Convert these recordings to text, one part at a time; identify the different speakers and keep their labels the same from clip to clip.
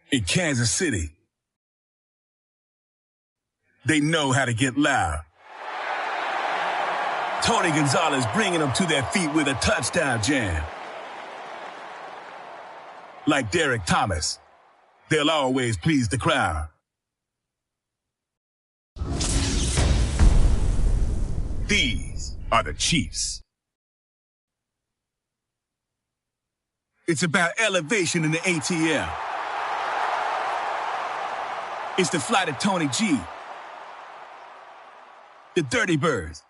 Speaker 1: In Kansas City, they know how to get loud. Tony Gonzalez bringing them to their feet with a touchdown jam. Like Derek Thomas, they'll always please the crowd. These are the Chiefs. It's about elevation in the ATL. It's the flight of Tony G, the Dirty Birds,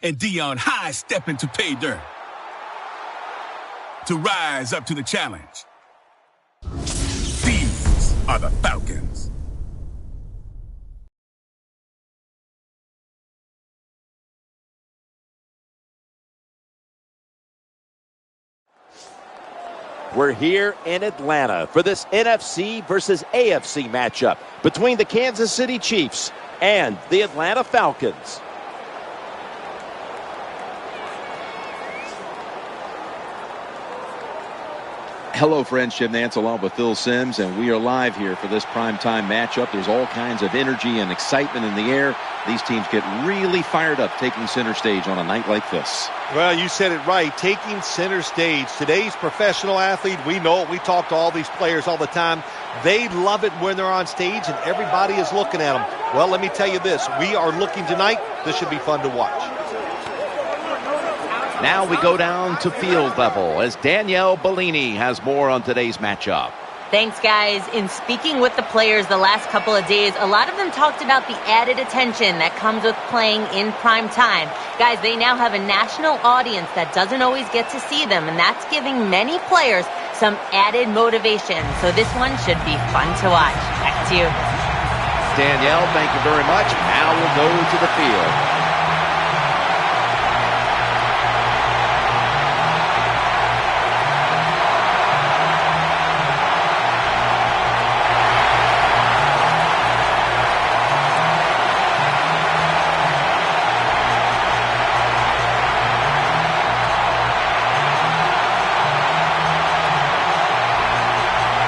Speaker 1: and Dion high stepping to pay dirt, to rise up to the challenge. These are the Falcons.
Speaker 2: We're here in Atlanta for this NFC versus AFC matchup between the Kansas City Chiefs and the Atlanta Falcons.
Speaker 3: Hello, friends. Jim Nantz along with Phil Simms, and we are live here for this primetime matchup. There's all kinds of energy and excitement in the air. These teams get really fired up taking center stage on a night like this.
Speaker 4: Well, you said it right, taking center stage. Today's professional athlete, we know it. We talk to all these players all the time. They love it when they're on stage and everybody is looking at them. Well, let me tell you this. We are looking tonight. This should be fun to watch.
Speaker 2: Now we go down to field level as Danielle Bellini has more on today's matchup.
Speaker 5: Thanks, guys. In speaking with the players the last couple of days, a lot of them talked about the added attention that comes with playing in prime time. Guys, they now have a national audience that doesn't always get to see them, and that's giving many players some added motivation. So this one should be fun to watch. Back to you.
Speaker 2: Danielle, thank you very much. Now we'll go to the field.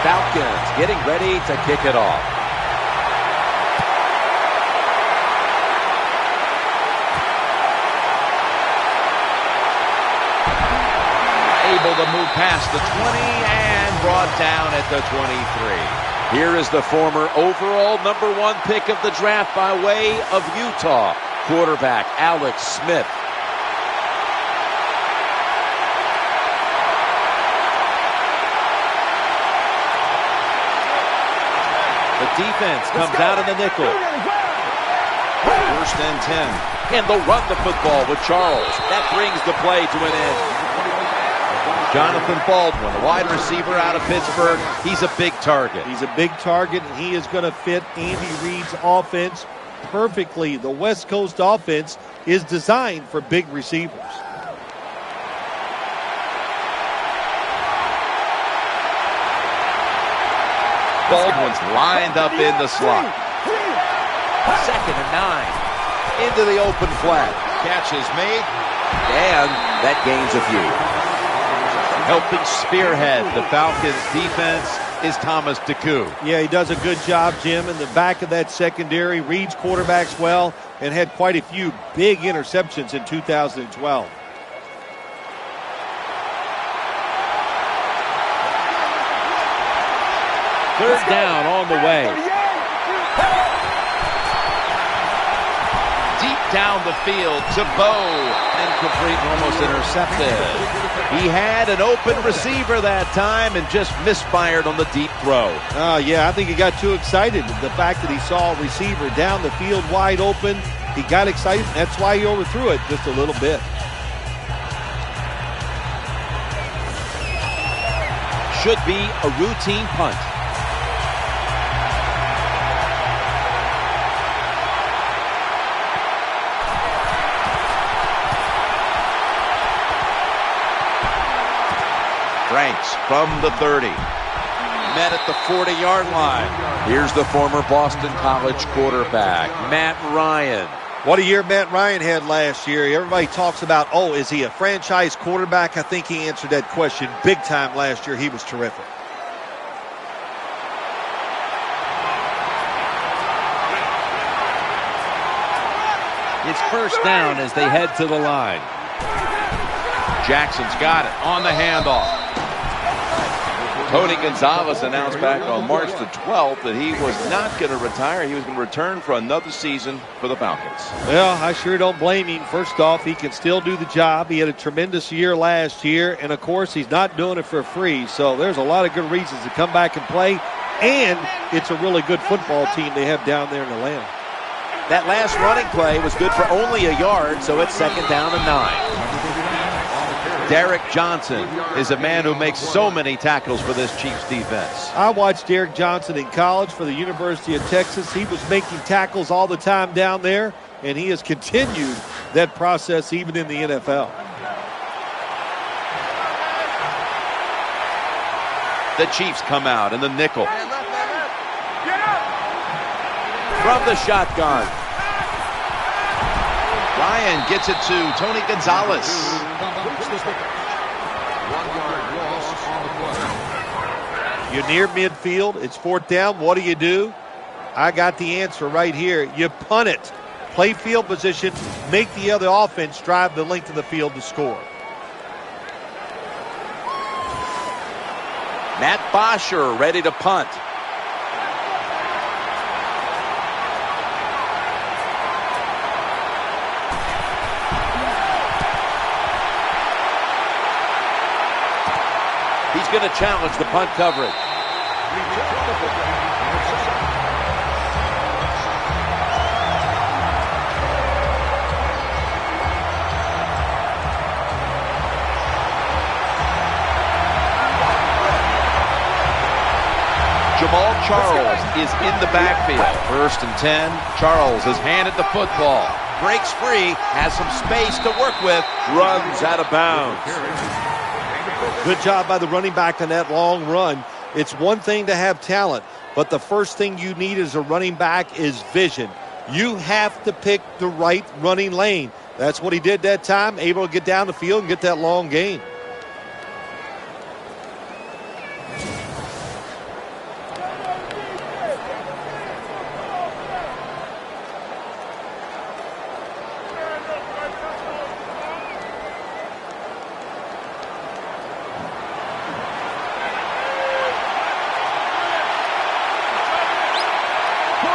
Speaker 2: Falcons getting ready to kick it off. Able to move past the 20 and brought down at the 23. Here is the former overall #1 pick of the draft by way of Utah, quarterback Alex Smith. The defense comes out in the nickel. 1st and 10. And they'll run the football with Charles. That brings the play to an end. Jonathan Baldwin, the wide receiver out of Pittsburgh. He's a big target.
Speaker 4: He's a big target, and he is going to fit Andy Reid's offense perfectly. The West Coast offense is designed for big receivers.
Speaker 2: Baldwin's lined up in the slot. 2nd and 9. Into the open flat. Catch is made. And that gains a few. Helping spearhead the Falcons defense is Thomas DeCoux.
Speaker 4: Yeah, he does a good job, Jim, in the back of that secondary. Reads quarterbacks well and had quite a few big interceptions in 2012.
Speaker 2: Third down on the way. Deep down the field to Bo. Incomplete, almost intercepted. He had an open receiver that time and just misfired on the deep throw.
Speaker 4: Yeah, I think he got too excited. The fact that he saw a receiver down the field wide open, he got excited. That's why he overthrew it just a little bit.
Speaker 2: Should be a routine punt. Franks from the 30. Met at the 40-yard line. Here's the former Boston College quarterback, Matt Ryan.
Speaker 4: What a year Matt Ryan had last year. Everybody talks about, oh, is he a franchise quarterback? I think he answered that question big time last year. He was terrific.
Speaker 2: It's first down as they head to the line. Jackson's got it on the handoff. Tony Gonzalez announced back on March the 12th that he was not going to retire. He was going to return for another season for the Falcons.
Speaker 4: Well, I sure don't blame him. First off, he can still do the job. He had a tremendous year last year, and, of course, he's not doing it for free. So there's a lot of good reasons to come back and play, and it's a really good football team they have down there in Atlanta.
Speaker 2: That last running play was good for only a yard, so it's second down and 9. Derek Johnson is a man who makes so many tackles for this Chiefs defense.
Speaker 4: I watched Derek Johnson in college for the University of Texas. He was making tackles all the time down there, and he has continued that process even in the NFL.
Speaker 2: The Chiefs come out in the nickel. From the shotgun. Ryan gets it to Tony Gonzalez.
Speaker 4: You're near midfield. It's fourth down. What do? I got the answer right here. You punt it. Play field position. Make the other offense drive the length of the field to score.
Speaker 2: Matt Bosher ready to punt. He's going to challenge the punt coverage. Jamal Charles is in the backfield. First and 10. Charles has handed the football. Breaks free, has some space to work with, runs out of bounds.
Speaker 4: Good job by the running back on that long run. It's one thing to have talent, but the first thing you need as a running back is vision. You have to pick the right running lane. That's what he did that time, able to get down the field and get that long gain.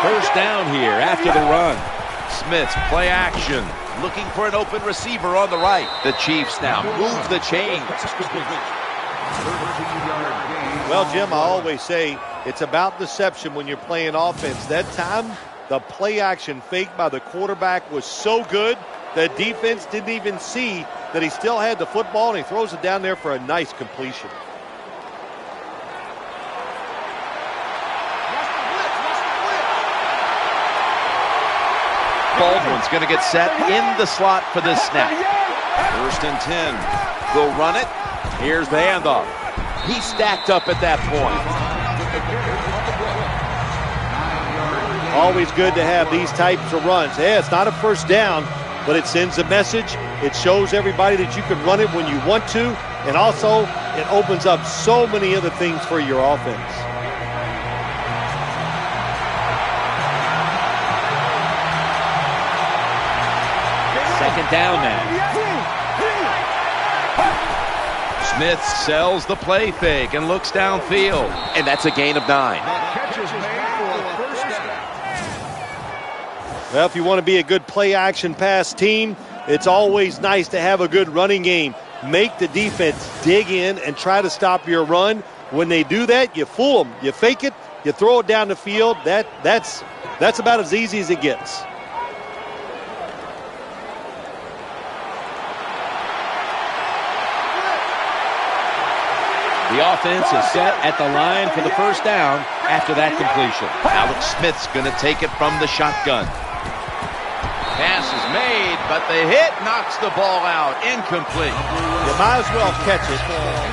Speaker 2: First down here after the run. Smith's play action. Looking for an open receiver on the right. The Chiefs now move the chains.
Speaker 4: Well, Jim, I always say it's about deception when you're playing offense. That time, the play action fake by the quarterback was so good that defense didn't even see that he still had the football, and he throws it down there for a nice completion.
Speaker 2: Baldwin's going to get set in the slot for this snap. First and 10. They'll run it. Here's the handoff. He's stacked up at that point.
Speaker 4: Always good to have these types of runs. Yeah, it's not a first down, but it sends a message. It shows everybody that you can run it when you want to, and also it opens up so many other things for your offense.
Speaker 2: Second down now. Smith sells the play fake and looks downfield. And that's a gain of 9.
Speaker 4: Well, if you want to be a good play action pass team, it's always nice to have a good running game. Make the defense dig in and try to stop your run. When they do that, you fool them. You fake it, you throw it down the field. That's about as easy as it gets.
Speaker 2: The offense is set at the line for the first down after that completion. Alex Smith's going to take it from the shotgun. Pass is made, but the hit knocks the ball out. Incomplete.
Speaker 4: You might as well catch it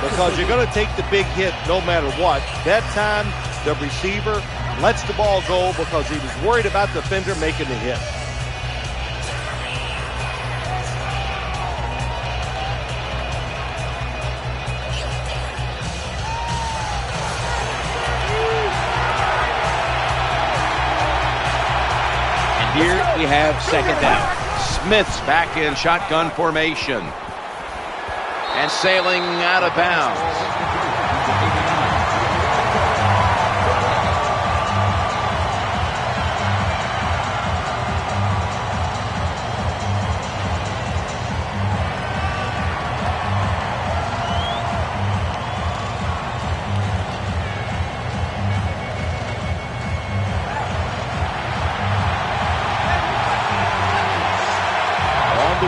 Speaker 4: because you're going to take the big hit no matter what. That time, the receiver lets the ball go because he was worried about the defender making the hit.
Speaker 2: Here we have second down. Smith's back in shotgun formation. And sailing out of bounds.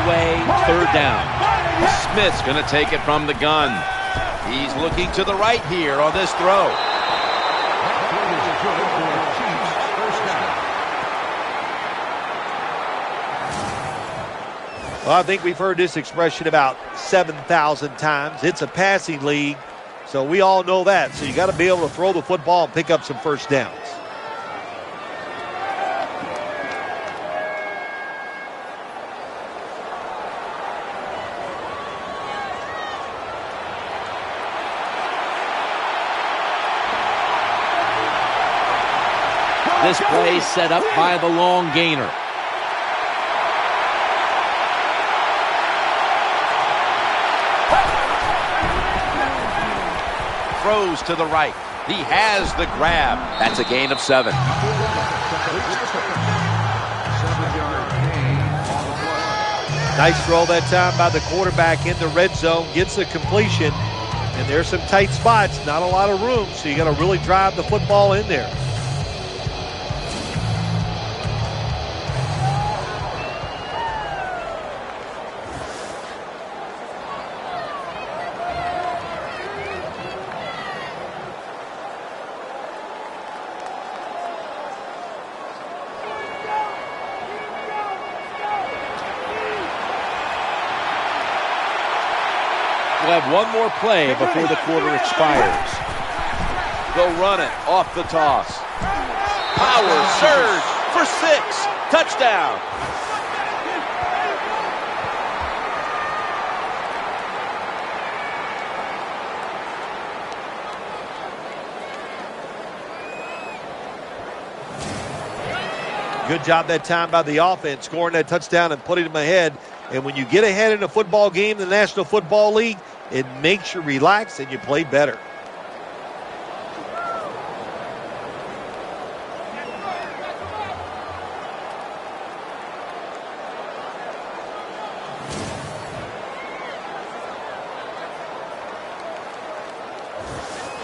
Speaker 2: Way, third down. Smith's going to take it from the gun. He's looking to the right here on this throw.
Speaker 4: Well, I think we've heard this expression about 7,000 times. It's a passing league, so we all know that. So you got to be able to throw the football and pick up some first downs.
Speaker 2: This play set up by the long gainer. Throws to the right. He has the grab. That's a gain of 7.
Speaker 4: Nice throw that time by the quarterback in the red zone. Gets the completion. And there's some tight spots. Not a lot of room, so you got to really drive the football in there.
Speaker 2: We'll have one more play before the quarter expires. They'll run it off the toss. Power surge for 6. Touchdown.
Speaker 4: Good job that time by the offense, scoring that touchdown and putting them ahead. And when you get ahead in a football game, the National Football League, it makes you relax and you play better.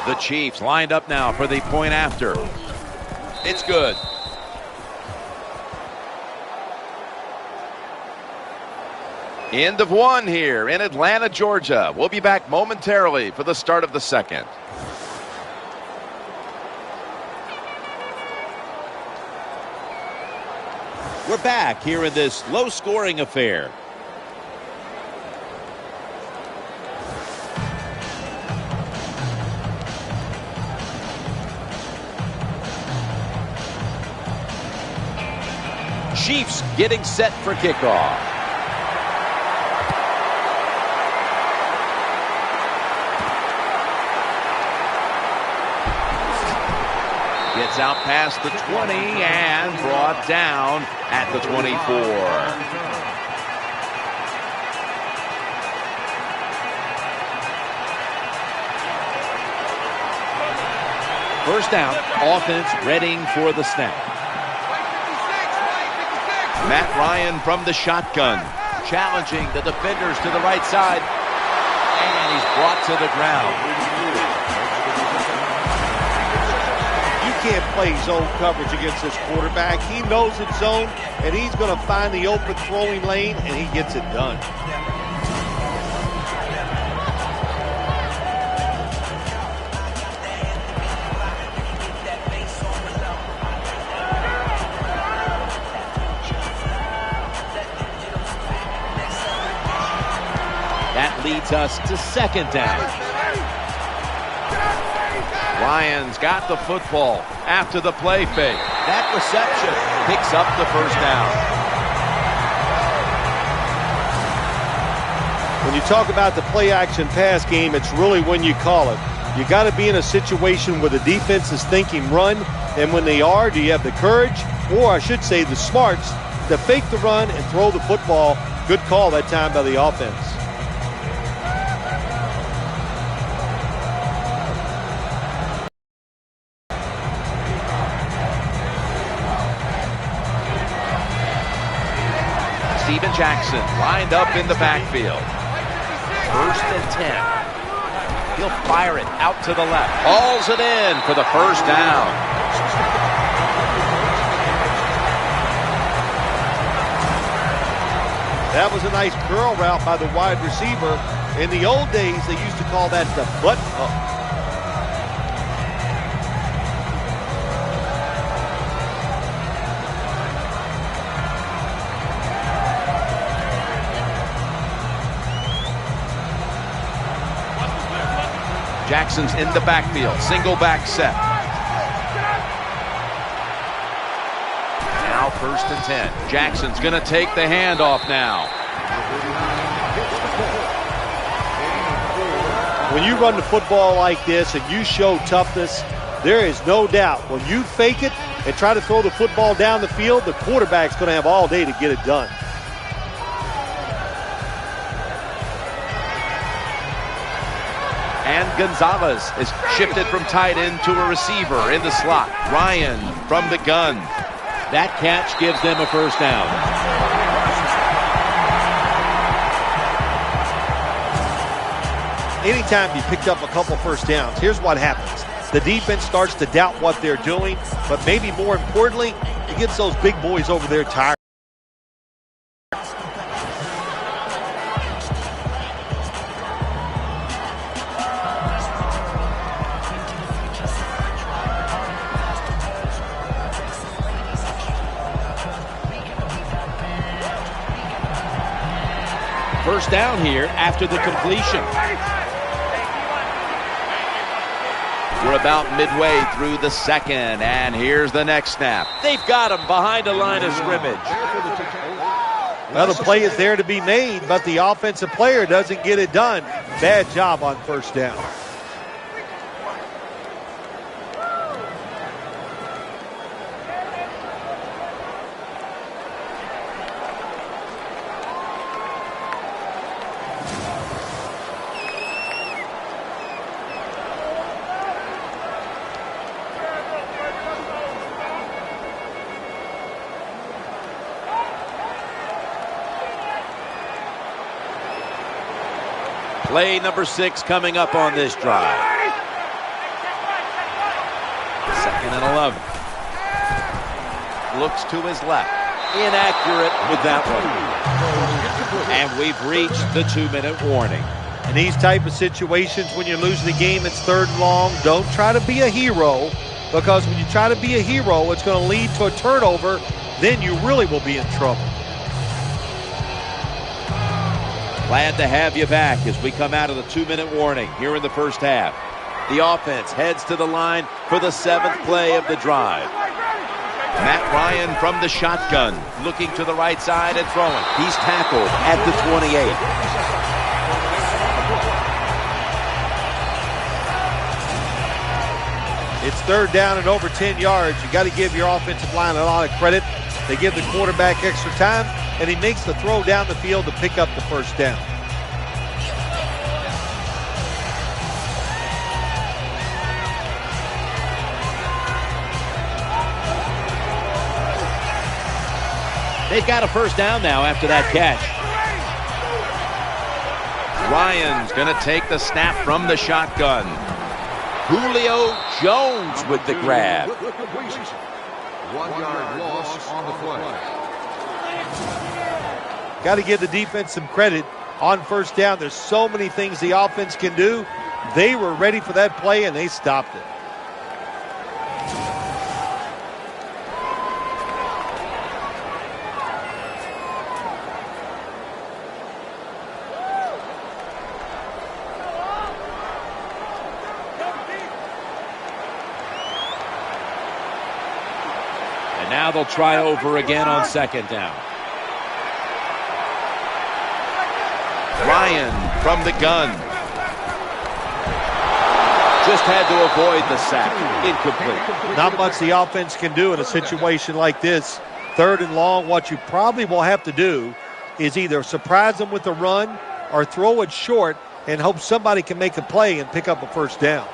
Speaker 2: The Chiefs lined up now for the point after. It's good. End of 1 here in Atlanta, Georgia. We'll be back momentarily for the start of the second. We're back here in this low-scoring affair. Chiefs getting set for kickoff. Gets out past the 20 and brought down at the 24. First down, offense readying for the snap. Matt Ryan from the shotgun, challenging the defenders to the right side, and he's brought to the ground.
Speaker 4: Can't play zone coverage against this quarterback. He knows it's zone, and he's going to find the open throwing lane, and he gets it done.
Speaker 2: That leads us to second down. Lions got the football after the play fake. That reception picks up the first down.
Speaker 4: When you talk about the play-action pass game, it's really when you call it. You got to be in a situation where the defense is thinking run, and when they are, do you have the courage, or I should say the smarts, to fake the run and throw the football. Good call that time by the offense.
Speaker 2: Steven Jackson lined up in the backfield. 1st and 10. He'll fire it out to the left. Hauls it in for the first down.
Speaker 4: That was a nice curl route by the wide receiver. In the old days, they used to call that the butt hook.
Speaker 2: Jackson's in the backfield. Single back set. Now 1st and 10. Jackson's going to take the handoff now.
Speaker 4: When you run the football like this and you show toughness, there is no doubt when you fake it and try to throw the football down the field, the quarterback's going to have all day to get it done.
Speaker 2: And Gonzalez is shifted from tight end to a receiver in the slot. Ryan from the gun. That catch gives them a first down.
Speaker 4: Anytime you picked up a couple first downs, here's what happens. The defense starts to doubt what they're doing, but maybe more importantly, it gets those big boys over there tired.
Speaker 2: First down here after the completion. We're about midway through the second, and here's the next snap. They've got him behind a line of scrimmage.
Speaker 4: Well, the play is there to be made, but the offensive player doesn't get it done. Bad job on first down.
Speaker 2: Play number 6 coming up on this drive. 2nd and 11. Looks to his left. Inaccurate with that one. And we've reached the 2-minute warning.
Speaker 4: In these type of situations, when you're losing the game, it's 3rd and long. Don't try to be a hero, because when you try to be a hero, it's going to lead to a turnover. Then you really will be in trouble.
Speaker 2: Glad to have you back as we come out of the 2-minute warning here in the first half. The offense heads to the line for the 7th play of the drive. Matt Ryan from the shotgun, looking to the right side and throwing. He's tackled at the 28.
Speaker 4: It's 3rd down and over 10 yards. You got to give your offensive line a lot of credit. They give the quarterback extra time, and he makes the throw down the field to pick up the first down.
Speaker 2: They've got a first down now after that catch. Ryan's going to take the snap from the shotgun. Julio Jones with the grab.
Speaker 6: 1-yard loss on the play.
Speaker 4: Got to give the defense some credit on first down. There's so many things the offense can do. They were ready for that play, and they stopped it.
Speaker 2: Now they'll try over again on 2nd down. Ryan from the gun. Just had to avoid the sack. Incomplete.
Speaker 4: Not much the offense can do in a situation like this. 3rd and long, what you probably will have to do is either surprise them with a run or throw it short and hope somebody can make a play and pick up a first down.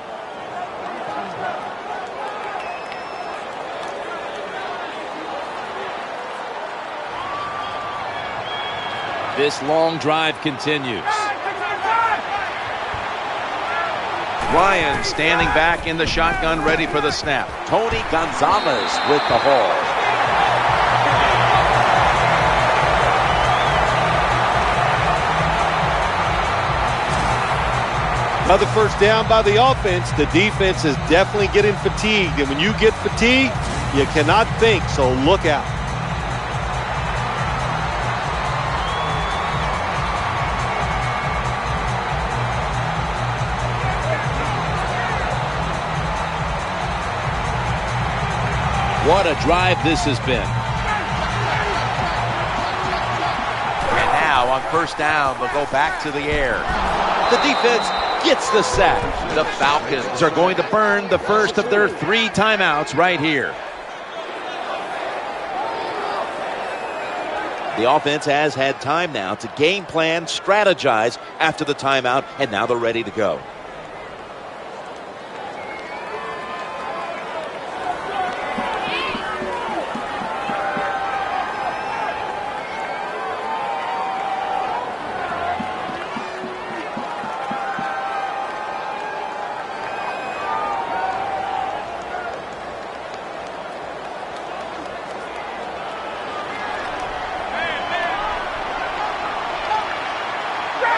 Speaker 2: This long drive continues. Ryan standing back in the shotgun, ready for the snap. Tony Gonzalez with the haul.
Speaker 4: Another first down by the offense. The defense is definitely getting fatigued. And when you get fatigued, you cannot think, so look out.
Speaker 2: What a drive this has been. And now on first down, they'll go back to the air. The defense gets the sack. The Falcons are going to burn the first of their 3 timeouts right here. The offense has had time now to game plan, strategize after the timeout, and now they're ready to go.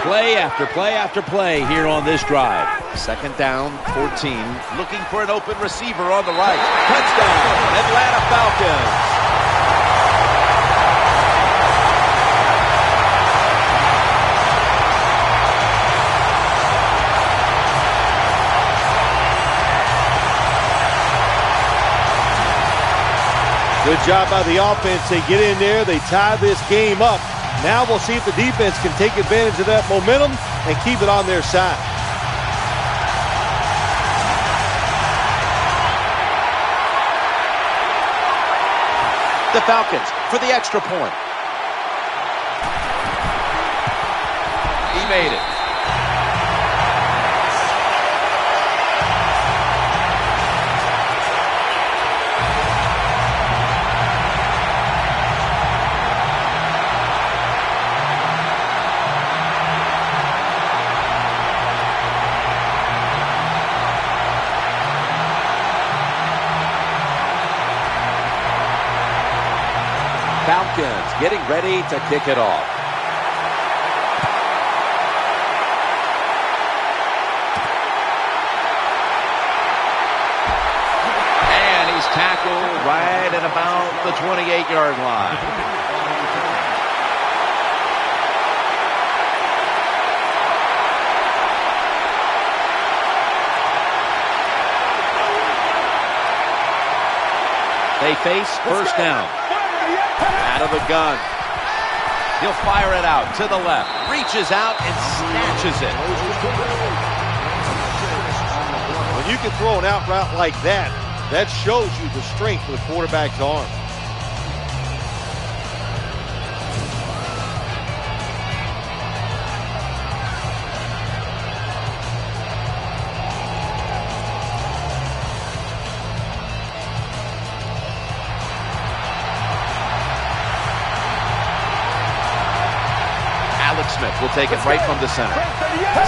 Speaker 2: Play after play after play here on this drive. 2nd down, 14. Looking for an open receiver on the right. Touchdown, Atlanta Falcons.
Speaker 4: Good job by the offense. They get in there. They tie this game up. Now we'll see if the defense can take advantage of that momentum and keep it on their side.
Speaker 2: The Falcons for the extra point. He made it. Falcons getting ready to kick it off. And he's tackled right at about the 28-yard line. They face first down. Out of the gun. He'll fire it out to the left. Reaches out and snatches it.
Speaker 4: When you can throw an out route like that, that shows you the strength of the quarterback's arm.
Speaker 2: Smith will take it right from the center.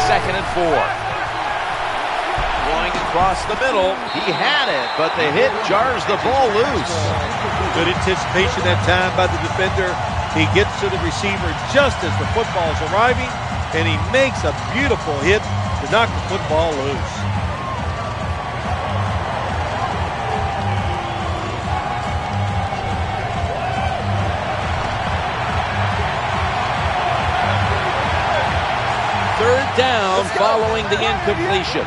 Speaker 2: 2nd and 4. Going across the middle. He had it, but the hit jars the ball loose.
Speaker 4: Good anticipation that time by the defender. He gets to the receiver just as the football is arriving, and he makes a beautiful hit to knock the football loose.
Speaker 2: Down following the incompletion.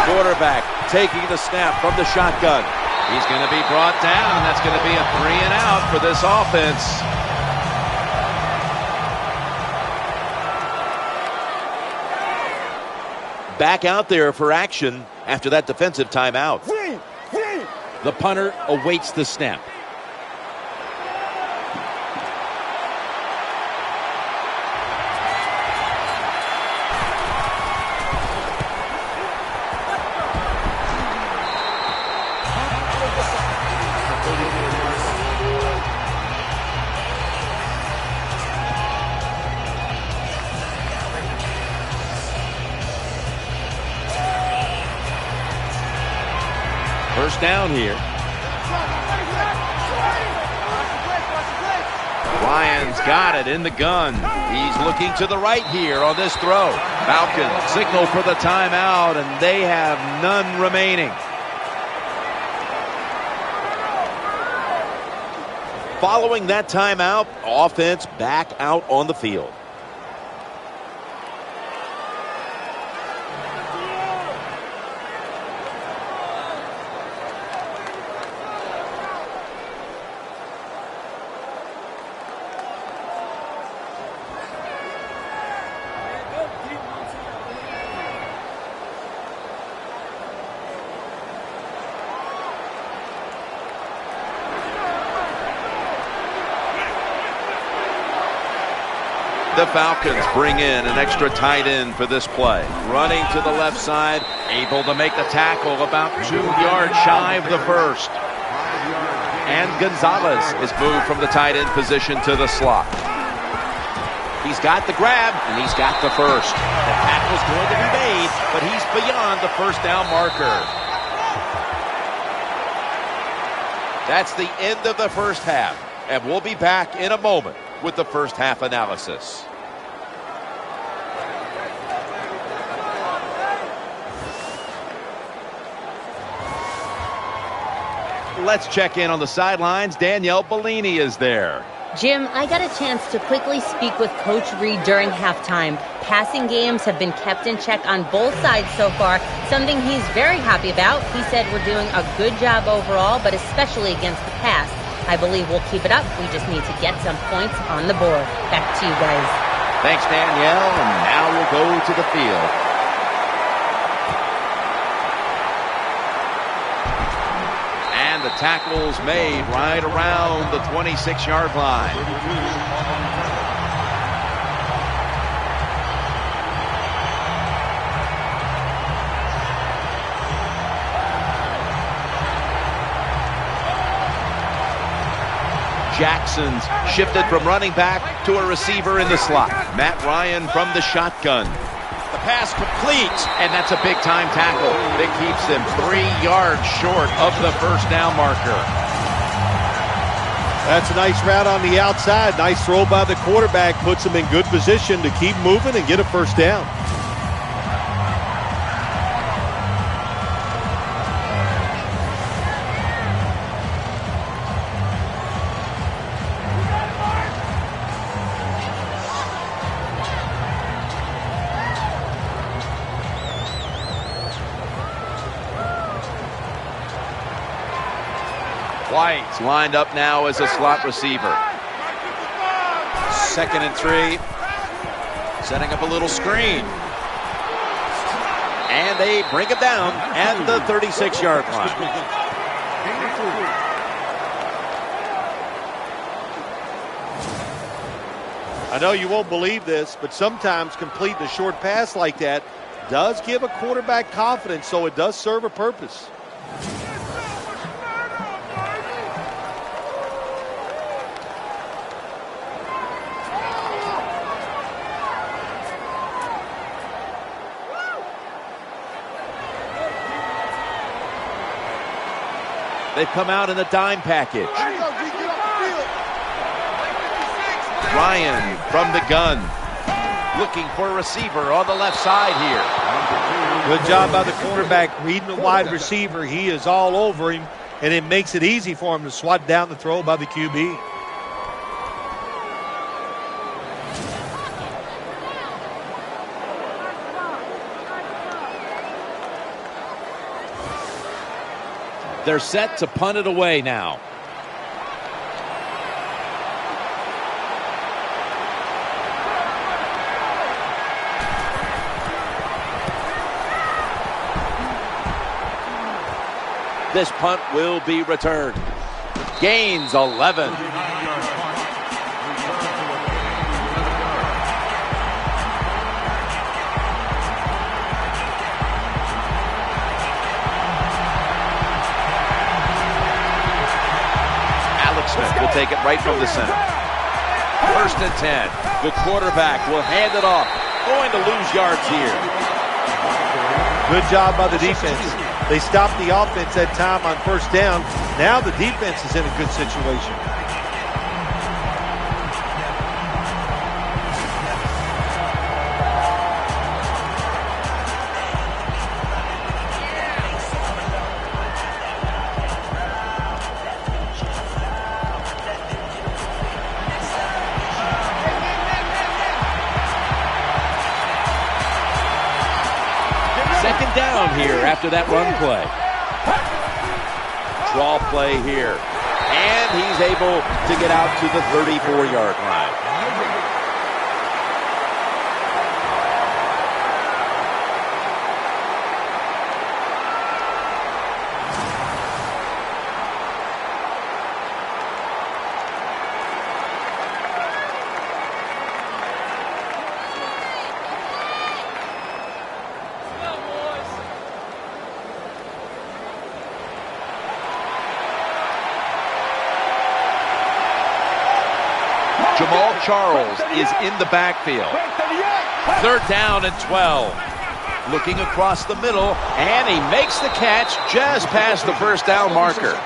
Speaker 2: Quarterback taking the snap from the shotgun. He's going to be brought down, and that's going to be a 3 and out for this offense. Back out there for action after that defensive timeout. The punter awaits the snap.
Speaker 3: first down here. Ryan's got it in the gun. He's looking to the right here on this throw. Falcons signal for the timeout, and they have none remaining. Following that timeout, offense back out on the field. The Falcons bring in an extra tight end for this play. Running to the left side, able to make the tackle about 2 yards shy of the first. And Gonzalez is moved from the tight end position to the slot. He's got the grab, and he's got the first. The tackle's going to be made, but he's beyond the first down marker. That's the end of the first half, and we'll be back in a moment with the first half analysis. Let's check in on the sidelines. Danielle Bellini is there.
Speaker 5: Jim, I got a chance to quickly speak with Coach Reed during halftime. Passing games have been kept in check on both sides so far, something he's very happy about. He said we're doing a good job overall, but especially against the pass. I believe we'll keep it up. We just need to get some points on the board. Back to you guys.
Speaker 3: Thanks, Danielle. And now we'll go to the field. And the tackle's made right around the 26-yard line. Jackson's shifted from running back to a receiver in the slot. Matt Ryan from the shotgun. The pass complete, and that's a big-time tackle. That keeps them 3 yards short of the first down marker.
Speaker 4: That's a nice route on the outside. Nice throw by the quarterback. Puts them in good position to keep moving and get a first down.
Speaker 3: White's lined up now as a slot receiver. 2nd and 3. Setting up a little screen. And they bring it down at the 36-yard line.
Speaker 4: I know you won't believe this, but sometimes completing a short pass like that does give a quarterback confidence, so it does serve a purpose.
Speaker 3: They've come out in the dime package. Ryan from the gun. Looking for a receiver on the left side here.
Speaker 4: Good job by the quarterback reading the wide receiver. He is all over him, and it makes it easy for him to swat down the throw by the QB.
Speaker 3: They're set to punt it away now. This punt will be returned. Gains 11. Will take it right from the center. 1st and 10. The quarterback will hand it off. Going to lose yards here.
Speaker 4: Good job by the defense. They stopped the offense that time on first down. Now the defense is in a good situation.
Speaker 2: Second down here after that run play. Draw play here. And he's able to get out to the 34-yard line. Jamal Charles is in the backfield. Third down and 12. Looking across the middle, and he makes the catch just past the first down marker.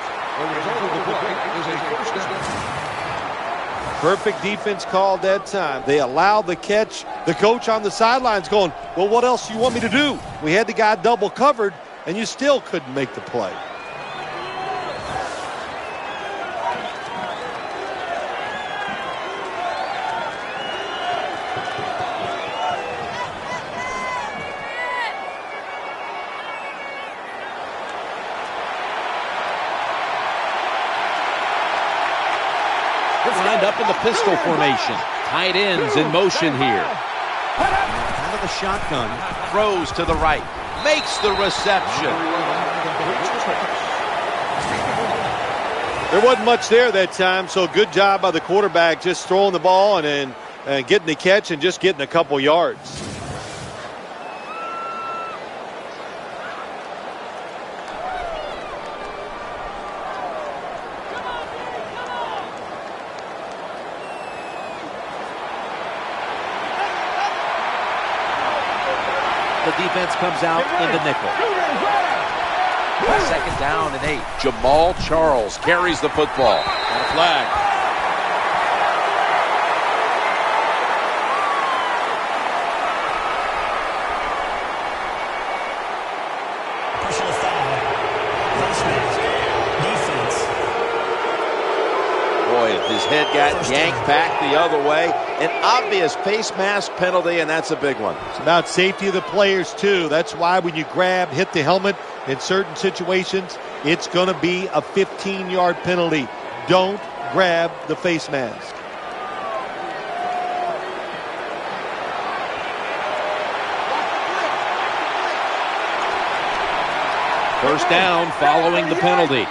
Speaker 4: Perfect defense call that time. They allowed the catch. The coach on the sidelines going, well, what else do you want me to do? We had the guy double covered, and you still couldn't make the play.
Speaker 2: Lined up in the pistol formation. Tight ends in motion here. Out of the shotgun. Throws to the right. Makes the reception.
Speaker 4: There wasn't much there that time, so good job by the quarterback just throwing the ball and getting the catch and just getting a couple yards.
Speaker 2: The defense comes out in the nickel. Second down and 8. Jamal Charles carries the football. And a flag. Boy, his head got yanked back the other way. An obvious face mask penalty, and that's a big one.
Speaker 4: It's about safety of the players, too. That's why when you hit the helmet in certain situations, it's going to be a 15-yard penalty. Don't grab the face mask.
Speaker 2: First down following the penalty.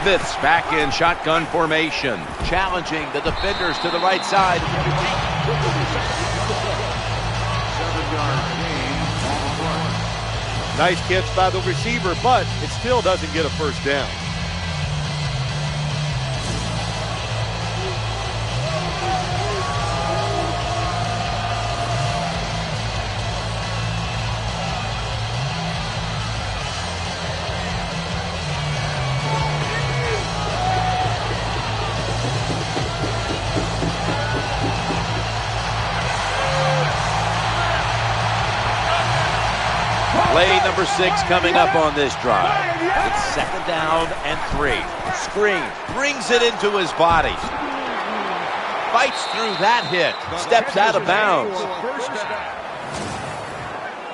Speaker 2: Smith's back in shotgun formation, challenging the defenders to the right side.
Speaker 6: 7-yard gain on the play.
Speaker 4: Nice catch by the receiver, but it still doesn't get a first down.
Speaker 2: Play number 6 coming up on this drive. It's second down and 3. Screen brings it into his body. Fights through that hit. Steps out of bounds.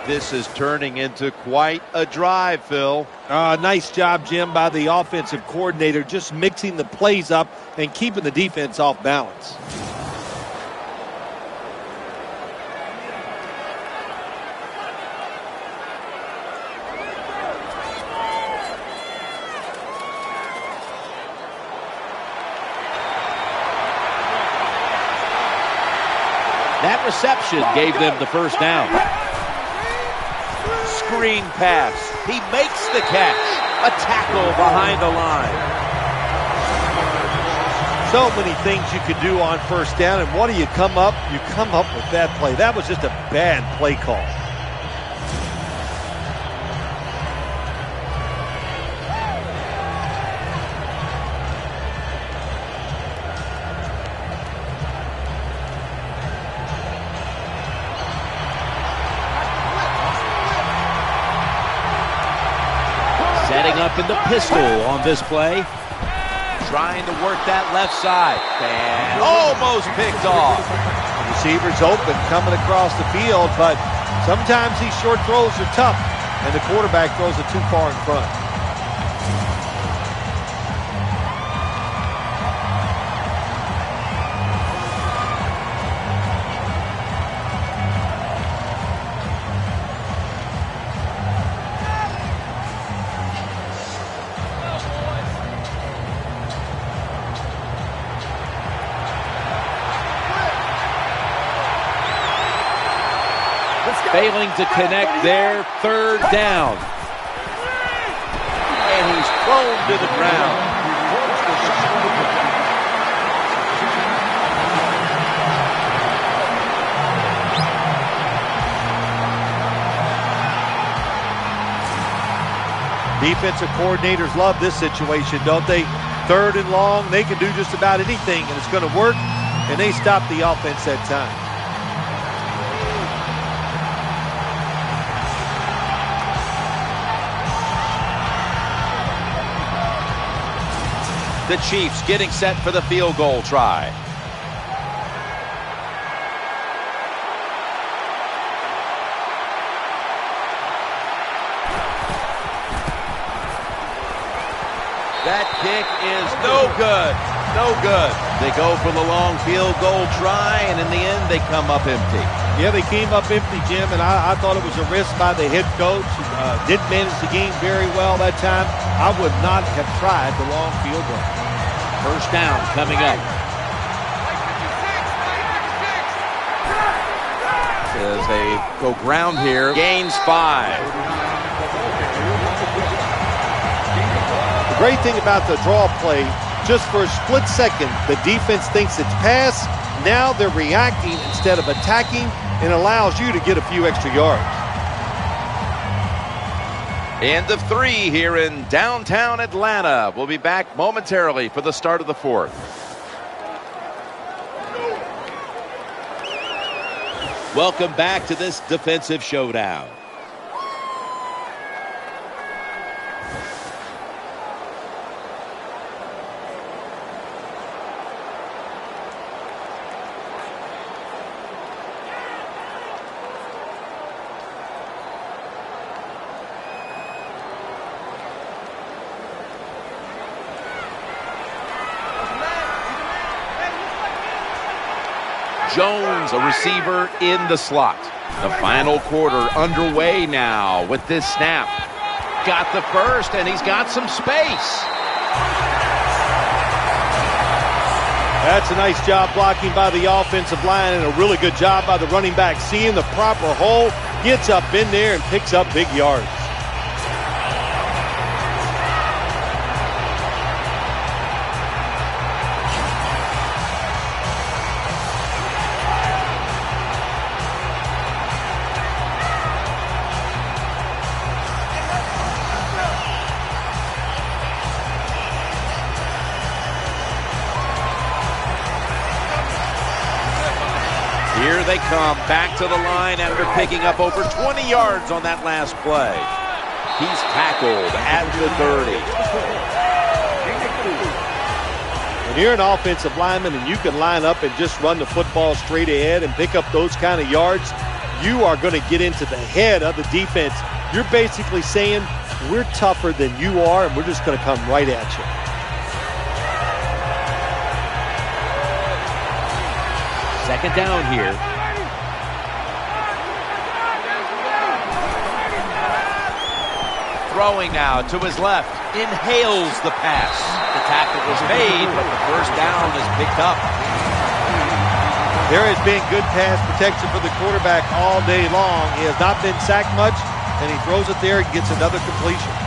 Speaker 2: This is turning into quite a drive, Phil.
Speaker 4: Nice job, Jim, by the offensive coordinator, just mixing the plays up and keeping the defense off balance.
Speaker 2: That reception gave them the first down. Screen pass. He makes the catch. A tackle behind the line.
Speaker 4: So many things you could do on first down, and what do you come up? You come up with that play. That was just a bad play call.
Speaker 2: up in the pistol on this play. Trying to work that left side. And almost picked off.
Speaker 4: The receiver's open coming across the field, but sometimes these short throws are tough, and the quarterback throws it too far in front.
Speaker 2: Failing to connect there, third down. And he's thrown to the ground.
Speaker 4: Defensive coordinators love this situation, don't they? Third and long, they can do just about anything, and it's going to work, and they stop the offense that time.
Speaker 2: The Chiefs getting set for the field goal try. That kick is no good. No good. They go for the long field goal try, and in the end, they come up empty.
Speaker 4: Yeah, they came up empty, Jim, and I thought it was a risk by the head coach. Didn't manage the game very well that time. I would not have tried the long field goal.
Speaker 2: First down coming up. As they go ground here, gains 5.
Speaker 4: The great thing about the draw play, just for a split second, the defense thinks it's pass. Now they're reacting instead of attacking, and allows you to get a few extra yards.
Speaker 2: End of 3 here in downtown Atlanta. We'll be back momentarily for the start of the 4th. Welcome back to this defensive showdown. Jones, a receiver in the slot. The final quarter underway now with this snap. Got the first, and he's got some space.
Speaker 4: That's a nice job blocking by the offensive line, and a really good job by the running back. Seeing the proper hole, gets up in there and picks up big yards.
Speaker 2: Here they come back to the line after picking up over 20 yards on that last play. He's tackled at the 30.
Speaker 4: When you're an offensive lineman and you can line up and just run the football straight ahead and pick up those kind of yards, you are going to get into the head of the defense. You're basically saying, we're tougher than you are, and we're just going to come right at you.
Speaker 2: Second down here. Throwing now to his left. Inhales the pass. The tackle was made, but the first down is picked up.
Speaker 4: There has been good pass protection for the quarterback all day long. He has not been sacked much, and he throws it there and gets another completion.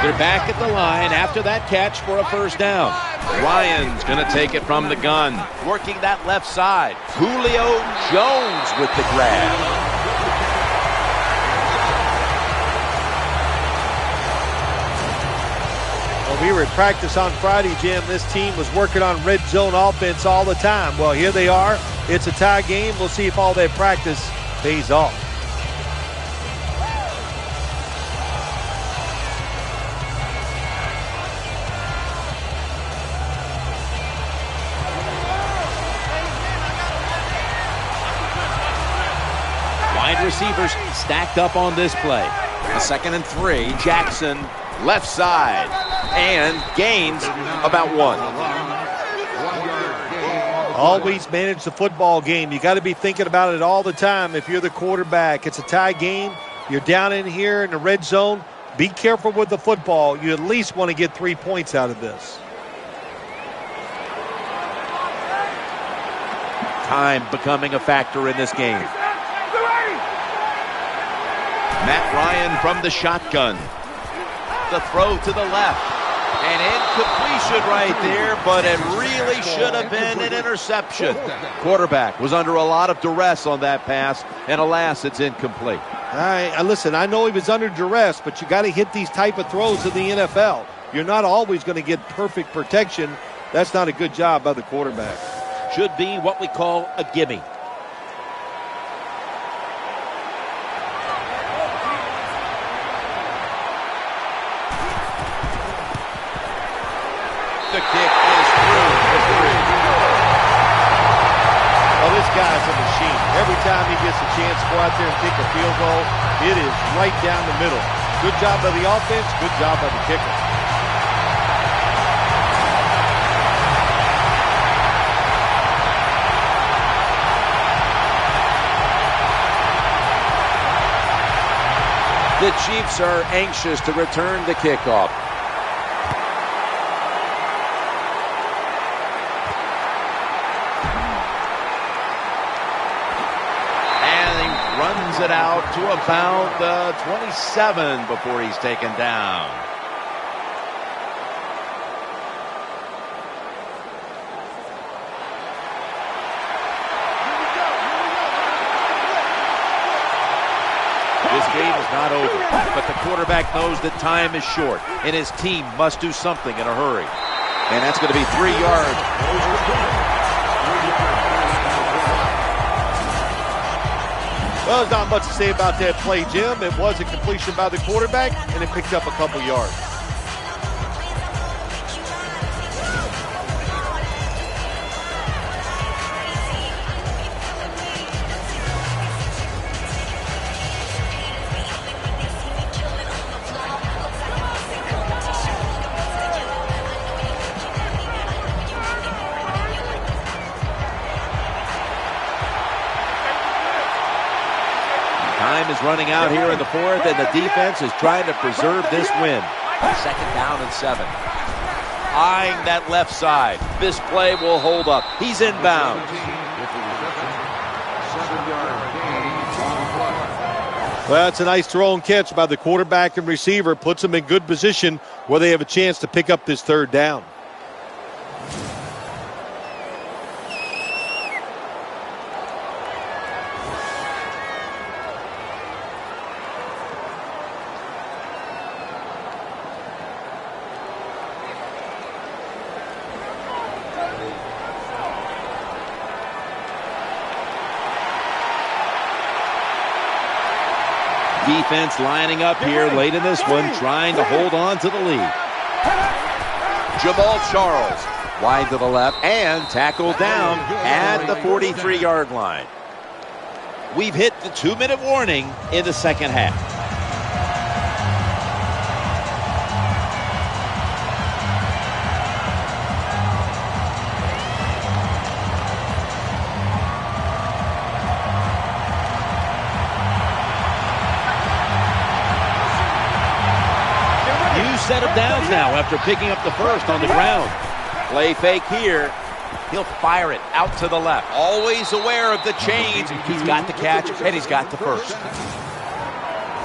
Speaker 2: They're back at the line after that catch for a first down. Ryan's going to take it from the gun. Working that left side. Julio Jones with the grab.
Speaker 4: We were at practice on Friday, Jim. This team was working on red zone offense all the time. Well, here they are. It's a tie game. We'll see if all that practice pays off.
Speaker 3: Wide receivers stacked up on this play. A 2nd and 3. Jackson left side and gains about 1.
Speaker 4: Always manage the football game. You got to be thinking about it all the time if you're the quarterback. It's a tie game. You're down in here in the red zone. Be careful with the football. You at least want to get 3 points out of this.
Speaker 2: Time becoming a factor in this game. Matt Ryan from the shotgun. The throw to the left. An incompletion right there, but it really should have been an interception. Quarterback was under a lot of duress on that pass, and alas, it's incomplete.
Speaker 4: All right, listen, I know he was under duress, but you got to hit these type of throws in the NFL. You're not always going to get perfect protection. That's not a good job by the quarterback.
Speaker 2: Should be what we call a gimme. The kick is through for 3.
Speaker 4: Well, this guy's a machine. Every time he gets a chance to go out there and kick a field goal, it is right down the middle. Good job by the offense, good job by the kicker.
Speaker 2: The Chiefs are anxious to return the kickoff. Runs it out to about 27 before he's taken down. This game is not over, but the quarterback knows that time is short, and his team must do something in a hurry. And that's going to be 3 yards.
Speaker 4: Well, there's not much to say about that play, Jim. It was a completion by the quarterback, and it picked up a couple yards.
Speaker 2: Time is running out here in the 4th, and the defense is trying to preserve this win. 2nd down and 7. Eyeing that left side. This play will hold up. He's inbound.
Speaker 6: 7-yard gain.
Speaker 4: Well, it's a nice throw and catch by the quarterback and receiver. Puts them in good position where they have a chance to pick up this 3rd down.
Speaker 3: Defense lining up here late in this one, trying to hold on to the lead.
Speaker 2: Jamal Charles wide to the left and tackled down at the 43-yard line.
Speaker 3: We've hit the 2-minute warning in the 2nd half. Set of downs now after picking up the 1st on the ground.
Speaker 2: Play fake here. He'll fire it out to the left. Always aware of the chains. He's got the catch, and he's got the 1st.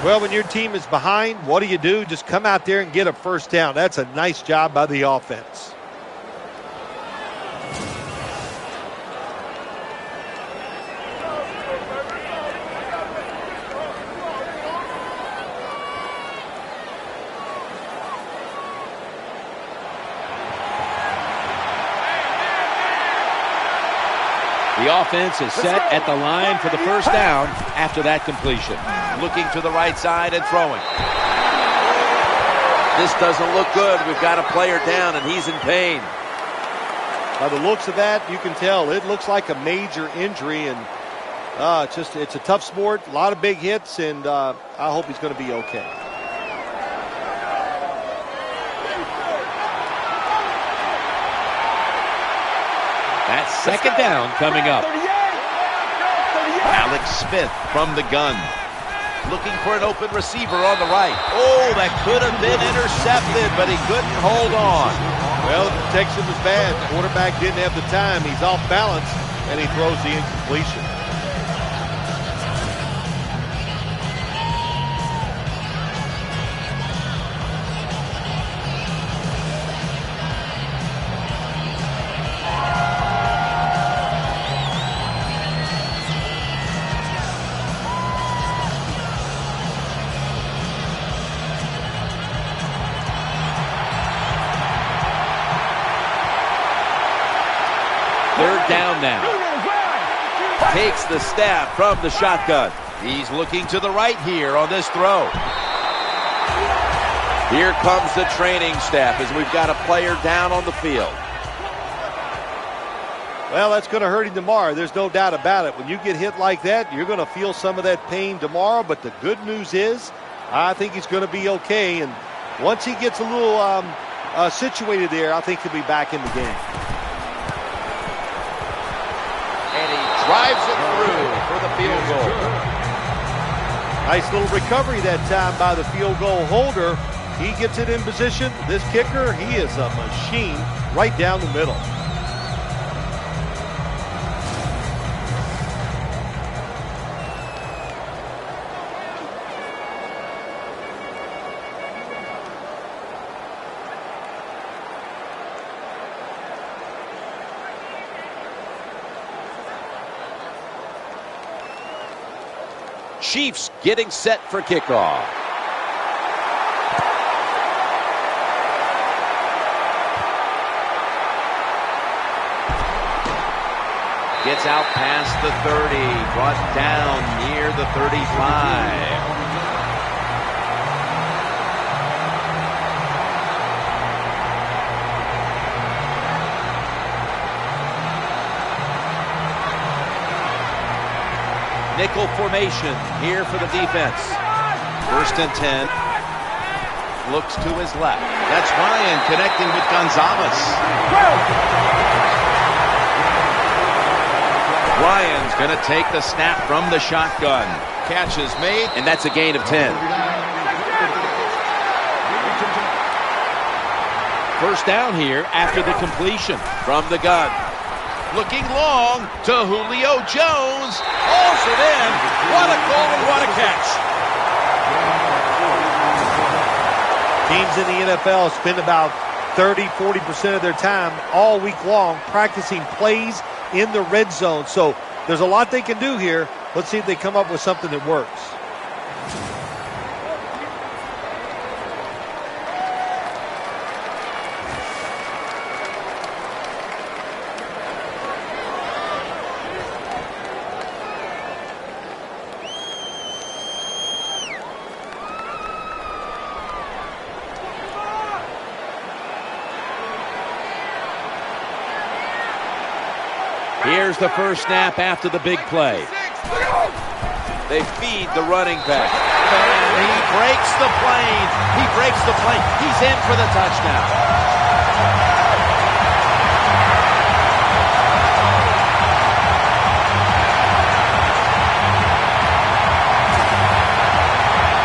Speaker 4: Well, when your team is behind, what do? Just come out there and get a 1st down. That's a nice job by the offense.
Speaker 2: The offense is set at the line for the first down after that completion. Looking to the right side and throwing. This doesn't look good. We've got a player down, and he's in pain.
Speaker 4: By the looks of that, you can tell it looks like a major injury, and it's a tough sport, a lot of big hits, and I hope he's going to be okay.
Speaker 2: That's second down coming up.
Speaker 3: Alex Smith from the gun. Looking for an open receiver on the right. Oh, that could have been intercepted, but he couldn't hold on.
Speaker 4: Well, the protection was bad. The quarterback didn't have the time. He's off balance, and he throws the incompletion.
Speaker 2: Third down now. Takes the snap from the shotgun. He's looking to the right here on this throw. Here comes the training staff as we've got a player down on the field.
Speaker 4: Well, that's going to hurt him tomorrow. There's no doubt about it. When you get hit like that, you're going to feel some of that pain tomorrow. But the good news is, I think he's going to be okay. And once he gets a little situated there, I think he'll be back in the game.
Speaker 2: And he drives it through for the field goal.
Speaker 4: Nice little recovery that time by the field goal holder. He gets it in position. This kicker, he is a machine right down the middle.
Speaker 2: Chiefs getting set for kickoff. Gets out past the 30, brought down near the 35. Nickel formation here for the defense.
Speaker 3: First and 10. Looks to his left. That's Ryan connecting with Gonzalez. Ryan's going to take the snap from the shotgun. Catch is made, and that's a gain of 10.
Speaker 2: First down here after the completion from the gun.
Speaker 3: Looking long to Julio Jones. Hauls it in. What a goal and what a catch.
Speaker 4: Teams in the NFL spend about 30-40% of their time all week long practicing plays in the red zone. So there's a lot they can do here. Let's see if they come up with something that works.
Speaker 2: Here's the first snap after the big play.
Speaker 3: They feed the running back. And he breaks the plane. He breaks the plane. He's in for the touchdown.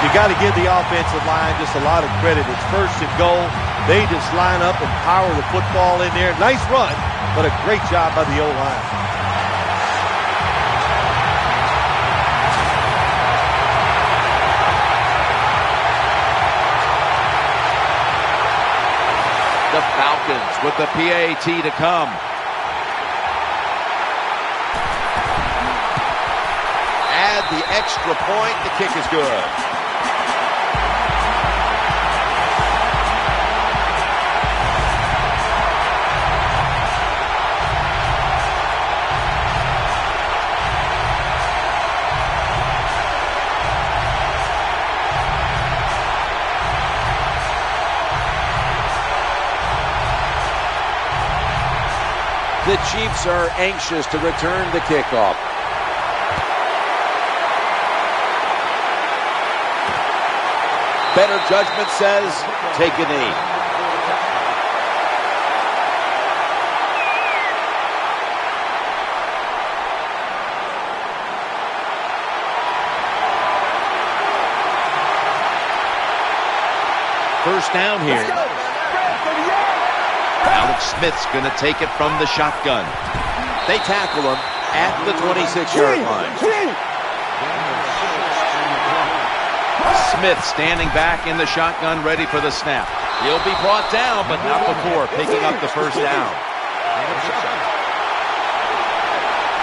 Speaker 4: You got to give the offensive line just a lot of credit. It's first and goal. They just line up and power the football in there. Nice run, but a great job by the O-line.
Speaker 2: The Falcons with the PAT to come.
Speaker 3: Add the extra point. The kick is good.
Speaker 2: The Chiefs are anxious to return the kickoff. Better judgment says, take a knee. First down here. Alex Smith's going to take it from the shotgun. They tackle him at the 26-yard line. Smith standing back in the shotgun, ready for the snap. He'll be brought down, but not before picking up the first down.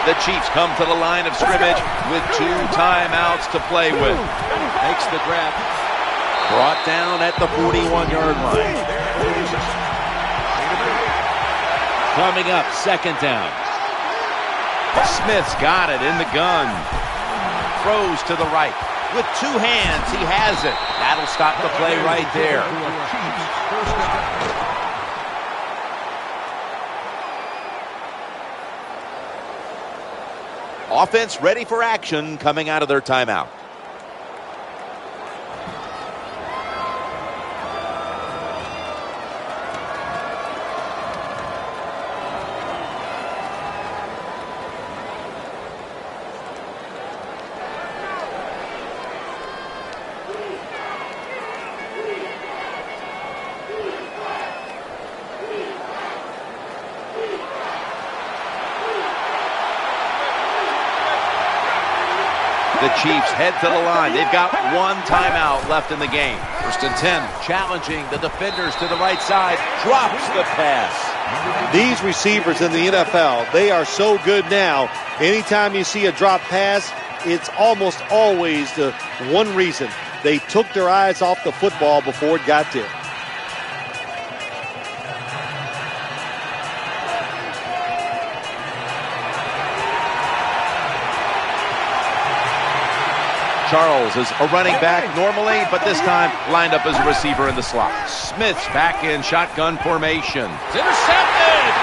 Speaker 2: The Chiefs come to the line of scrimmage with 2 timeouts to play with. Makes the grab. Brought down at the 41-yard line. Coming up, second down. Smith's got it in the gun. Throws to the right. With 2 hands, he has it. That'll stop the play right there. Offense ready for action coming out of their timeout. The Chiefs head to the line. They've got 1 timeout left in the game. First and 10, challenging the defenders to the right side. Drops the pass.
Speaker 4: These receivers in the NFL, they are so good now. Anytime you see a drop pass, it's almost always the one reason. They took their eyes off the football before it got there.
Speaker 2: Charles is a running back normally, but this time lined up as a receiver in the slot. Smith's back in shotgun formation. It's intercepted!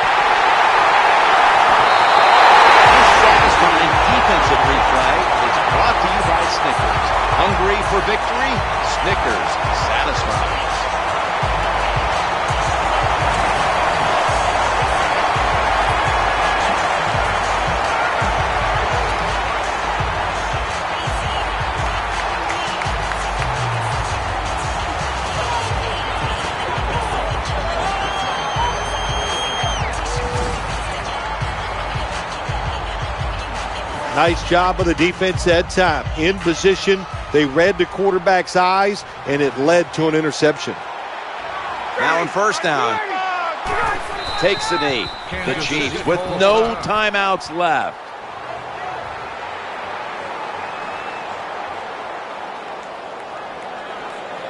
Speaker 2: This satisfying defensive replay is brought to you by Snickers. Hungry for victory? Snickers satisfies.
Speaker 4: Nice job of the defense that time. In position, they read the quarterback's eyes, and it led to an interception.
Speaker 2: Now in first down. Takes the knee. The Chiefs with no timeouts left.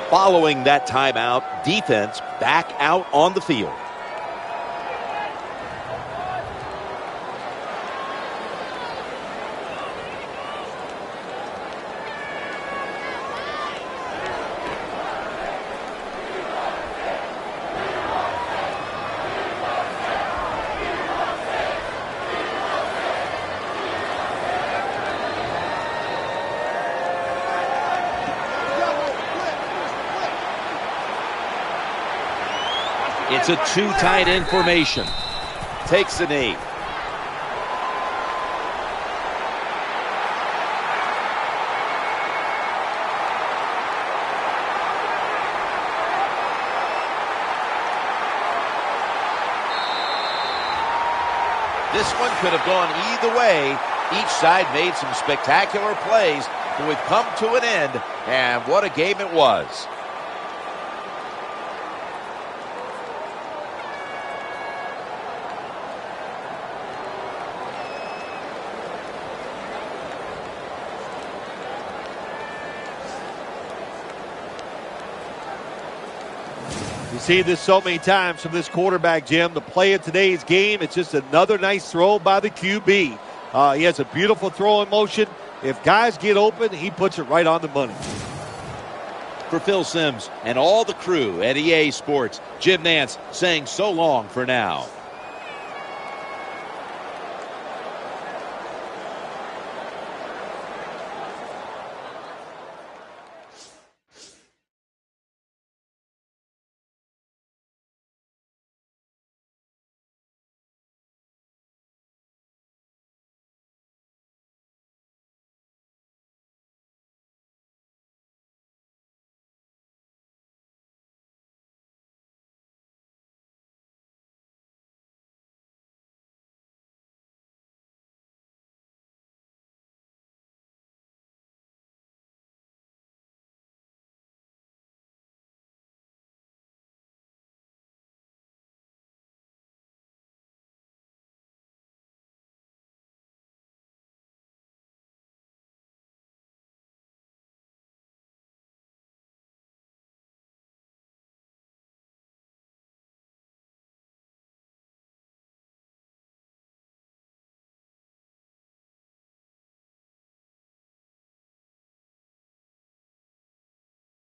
Speaker 2: Following that timeout, defense back out on the field. It's a 2 tight end formation. Takes the knee. This one could have gone either way. Each side made some spectacular plays, but we've come to an end, and what a game it was.
Speaker 4: You see this so many times from this quarterback, Jim. The play of today's game, it's just another nice throw by the QB. He has a beautiful throw in motion. If guys get open, he puts it right on the money.
Speaker 2: For Phil Simms and all the crew at EA Sports, Jim Nantz saying so long for now.